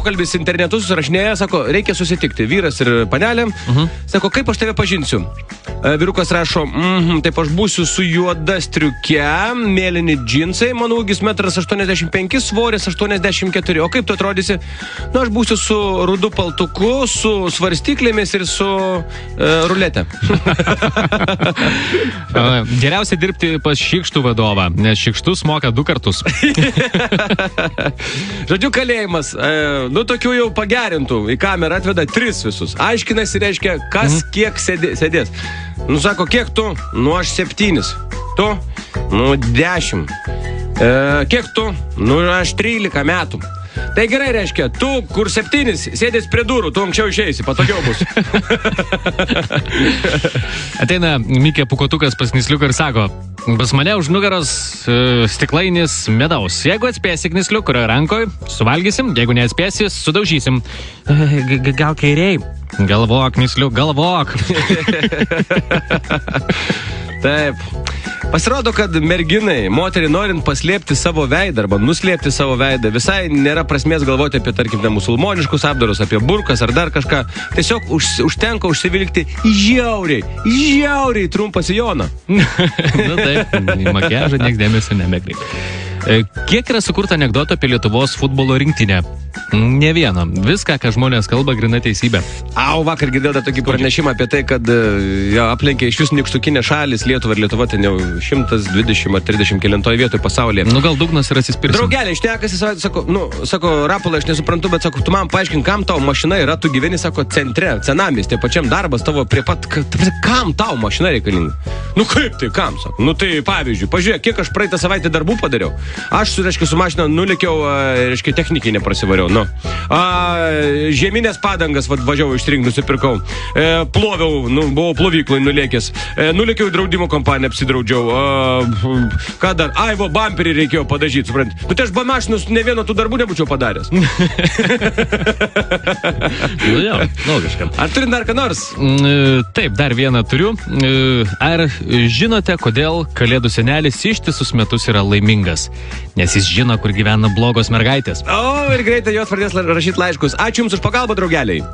pokalbis internetu susirašinėja, sako, reikia susitikti, vyras ir panelė. Sako, kaip aš tave pažinsiu? Vyrukas rašo, taip aš būsiu su juoda striuke, mėlyni džinsai, mano ūgis 1,85 m, svoris 84. O kaip tu atrodysi? Nu, aš būsiu su rudu paltuku, su svarstyklėmis ir su ruletė. Geriausia dirbti pas šikštų vadovą, nes šikštus moka 2 kartus. Žodžiu, kalėjimas, nu tokių jau pagerintų, į kamerą atveda 3 visus. Aiškinasi, reiškia, kas kiek sėdės. Nu, sako, kiek tu? Nu, aš 7. Tu? Nu, 10. Kiek tu? Nu, aš 13 metų. Tai gerai, reiškia, tu, kur 7, sėdės prie durų, tu anksčiau išeisi, patogiau bus. Ateina Mikė Pukotukas pas Knisliuką ir sako, pas mane už nugaros stiklainis medaus. Jeigu atspėsi Knisliuk, kurio rankoj, suvalgysim, jeigu neatspėsi, sudaužysim. Gal kairiai? Galvok, Knisliuk, galvok. Taip. Pasirodo, kad merginai, moteriai norint paslėpti savo veidą arba nuslėpti savo veidą, visai nėra prasmės galvoti apie, tarkim, musulmoniškus apdarus, apie burkas ar dar kažką. Tiesiog užtenka užsivilkti žiauriai trumpą sijoną. Nu taip, į makiažą nieks dėmesio nemekreipia. Kiek yra sukurta anekdotų apie Lietuvos futbolo rinktinę? Ne vieno. Viską, ką žmonės kalba, grina teisybė. Vakar girdėjau dar tokį pranešimą apie tai, kad aplenkė iš vis nykštukinė šalis Lietuva ir Lietuva ten jau 120 ar 30 kelintoj vietoj pasaulyje. Nu gal dugnas ir atsispirsim. Draugeliai, šnekasi, sako, Rapolai, aš nesuprantu, bet sako, tu man paaiškink, kam tau mašina yra, tu gyveni, sako, centre, senamiestė, pačiam darbas tavo prie pat, kam tau mašina reikalinga? Nu kaip tai, kam, sako? Nu tai pavyzdžiui, pažiūrėk, kiek aš praeitą savaitę darbų padariau. Aš, reiškia, su mašina nulėkiau, reiškia, technikai neprasivariau. Nu. Žieminės padangas važiavau ištrink, nusipirkau. Ploviau, buvau plovykloj nulėkęs. Nulėkiau į draudimo kompaniją, apsidraudžiau. Ką dar? Bamperį reikėjo padažyti, suprant. Nu tai aš be mašinos ne vieno tų darbų nebūčiau padaręs. Nu jau, logiška. Ar turi dar ką nors? Taip, dar vieną turiu. Ar žinote, kodėl Kalėdų senelis ištisus metus yra laimingas? Nes jis žino, kur gyvena blogos mergaitės. Ir greitai jos pradės rašyti laiškus. Ačiū Jums už pagalbą, draugeliai.